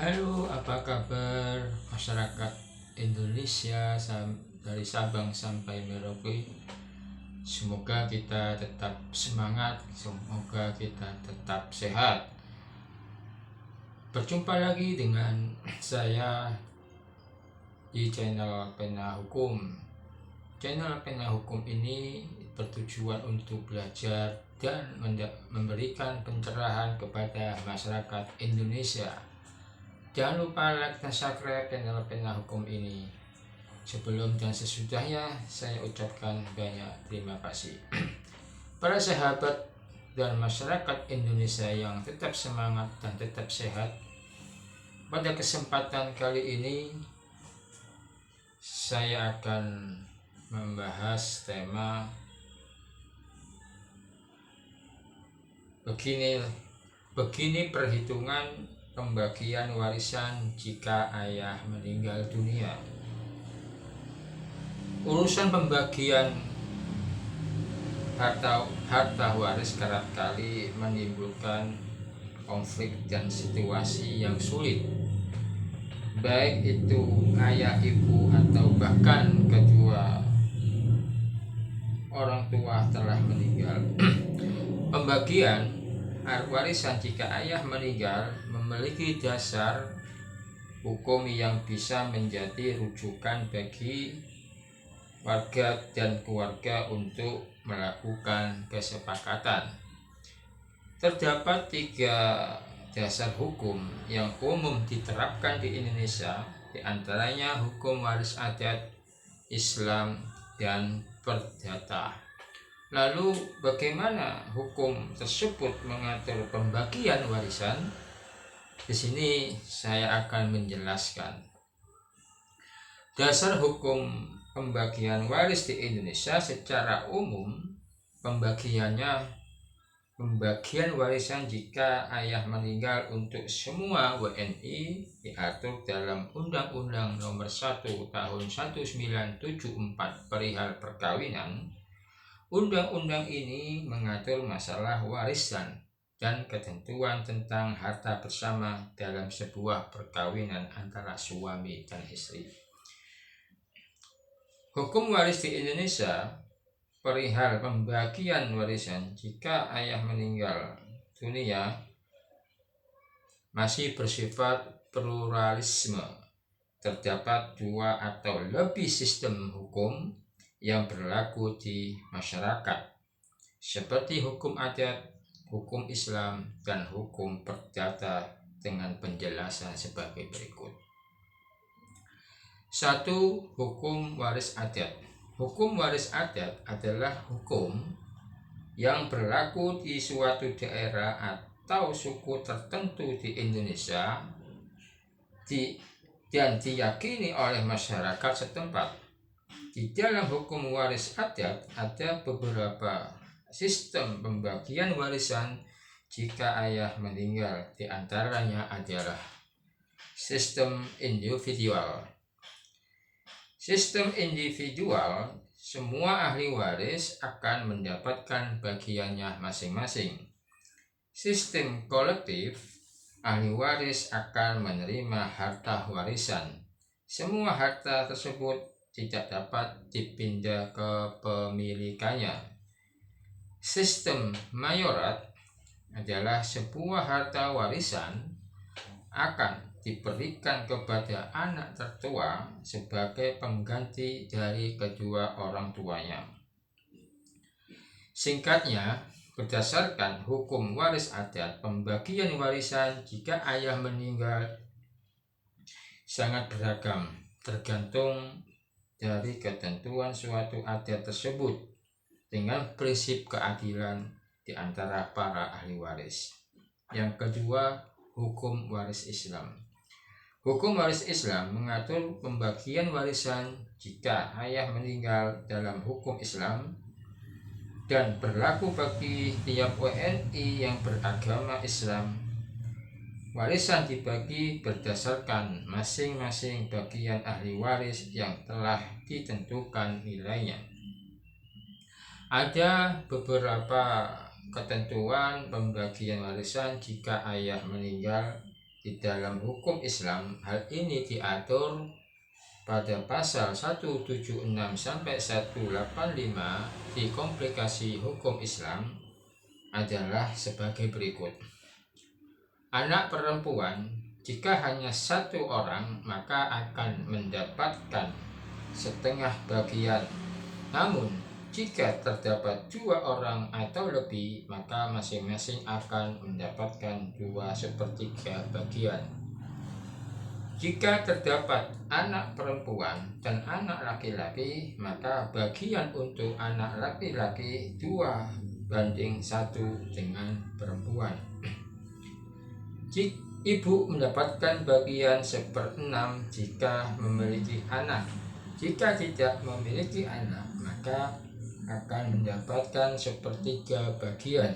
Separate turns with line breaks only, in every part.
Halo, apa kabar masyarakat Indonesia dari Sabang sampai Merauke? Semoga kita tetap semangat, semoga kita tetap sehat. Berjumpa lagi dengan saya di channel Pena Hukum. Channel Pena Hukum ini bertujuan untuk belajar dan memberikan pencerahan kepada masyarakat Indonesia. Jangan lupa like dan subscribe channel Pena Hukum ini. Sebelum dan sesudahnya saya ucapkan banyak terima kasih. Para sahabat dan masyarakat Indonesia yang tetap semangat dan tetap sehat, pada kesempatan kali ini saya akan membahas tema begini perhitungan pembagian warisan jika ayah meninggal dunia. Urusan pembagian harta waris kerap kali menimbulkan konflik dan situasi yang sulit, baik itu ayah, ibu, atau bahkan kedua orang tua telah meninggal. Pembagian warisan jika ayah meninggal memiliki dasar hukum yang bisa menjadi rujukan bagi warga dan keluarga untuk melakukan kesepakatan. Terdapat 3 dasar hukum yang umum diterapkan di Indonesia, diantaranya hukum waris adat, Islam, dan perdata. Lalu bagaimana hukum tersebut mengatur pembagian warisan? Di sini saya akan menjelaskan. Dasar hukum pembagian waris di Indonesia secara umum, pembagian warisan jika ayah meninggal untuk semua WNI diatur dalam Undang-Undang Nomor 1 Tahun 1974 perihal perkawinan. Undang-undang ini mengatur masalah warisan dan ketentuan tentang harta bersama dalam sebuah perkawinan antara suami dan istri. Hukum waris di Indonesia perihal pembagian warisan jika ayah meninggal dunia masih bersifat pluralisme. Terdapat 2 atau lebih sistem hukum yang berlaku di masyarakat, seperti hukum adat, hukum Islam, dan hukum perdata dengan penjelasan sebagai berikut. 1. Hukum waris adat. Hukum waris adat adalah hukum yang berlaku di suatu daerah atau suku tertentu di Indonesia dan diyakini oleh masyarakat setempat. Di dalam hukum waris adat ada beberapa sistem pembagian warisan jika ayah meninggal. Di antaranya adalah sistem individual. Sistem individual, semua ahli waris akan mendapatkan bagiannya masing-masing. Sistem kolektif, ahli waris akan menerima harta warisan. Semua harta tersebut tidak dapat dipindah ke pemilikannya. Sistem mayorat adalah sebuah harta warisan akan diberikan kepada anak tertua sebagai pengganti dari kedua orang tuanya. Singkatnya, berdasarkan hukum waris adat, pembagian warisan jika ayah meninggal sangat beragam, tergantung dari ketentuan suatu adat tersebut dengan prinsip keadilan di antara para ahli waris. Yang kedua, hukum waris Islam. Hukum waris Islam mengatur pembagian warisan jika ayah meninggal dalam hukum Islam dan berlaku bagi tiap WNI yang beragama Islam. Warisan dibagi berdasarkan masing-masing bagian ahli waris yang telah ditentukan nilainya. Ada beberapa ketentuan pembagian warisan jika ayah meninggal Di dalam hukum Islam, hal ini diatur pada pasal 176 sampai 185 di komplikasi hukum Islam adalah sebagai berikut. Anak perempuan jika hanya satu orang maka akan mendapatkan setengah bagian. Namun jika terdapat 2 orang atau lebih maka masing-masing akan mendapatkan 2/3 bagian. Jika terdapat anak perempuan dan anak laki-laki, maka bagian untuk anak laki-laki 2:1 dengan perempuan. Jika ibu mendapatkan bagian 1/6 jika memiliki anak. Jika tidak memiliki anak, maka akan mendapatkan 1/3 bagian.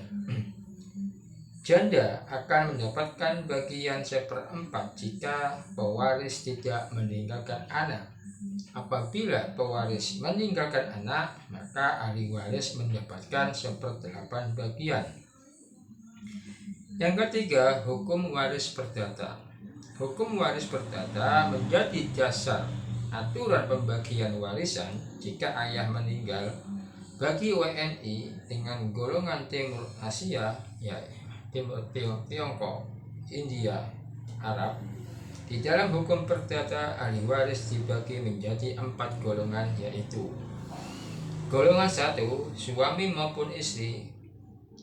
Janda akan mendapatkan bagian 1/4 jika pewaris tidak meninggalkan anak. Apabila pewaris meninggalkan anak, maka ahli waris mendapatkan 1/8 bagian. Yang ketiga, hukum waris perdata. Hukum waris perdata menjadi dasar aturan pembagian warisan jika ayah meninggal bagi WNI dengan golongan Timur Asia, Tiongkok, India, Arab. Di dalam hukum perdata, ahli waris dibagi menjadi 4 golongan, yaitu golongan 1, suami maupun istri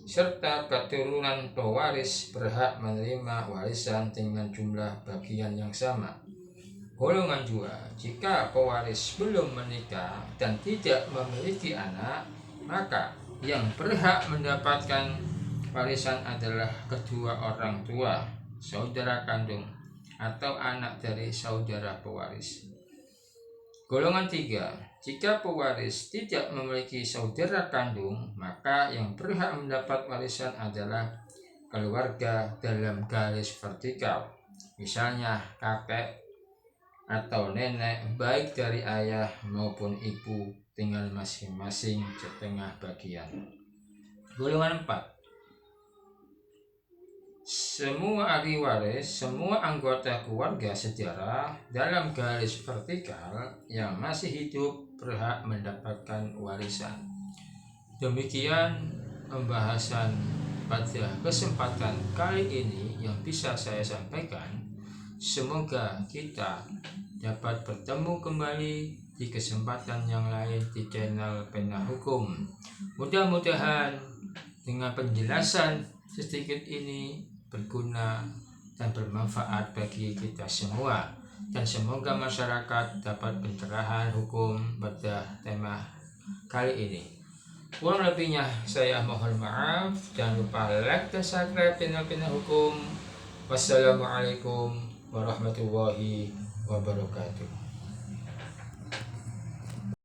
serta keturunan pewaris berhak menerima warisan dengan jumlah bagian yang sama. Golongan 2, jika pewaris belum menikah dan tidak memiliki anak, maka yang berhak mendapatkan warisan adalah kedua orang tua, saudara kandung, atau anak dari saudara pewaris. Golongan 3, jika pewaris tidak memiliki saudara kandung, maka yang berhak mendapat warisan adalah keluarga dalam garis vertikal, misalnya kakek atau nenek, baik dari ayah maupun ibu, dengan masing-masing setengah bagian. Golongan 4, semua ahli waris, semua anggota keluarga sejarah dalam garis vertikal yang masih hidup berhak mendapatkan warisan. Demikian pembahasan pada kesempatan kali ini yang bisa saya sampaikan. Semoga kita dapat bertemu kembali di kesempatan yang lain di channel Pena Hukum. Mudah-mudahan dengan penjelasan sedikit ini berguna dan bermanfaat bagi kita semua, dan semoga masyarakat dapat pencerahan hukum pada tema kali ini. Kurang lebihnya saya mohon maaf. Jangan lupa like dan subscribe channel Pena Hukum. Wassalamualaikum warahmatullahi wabarakatuh.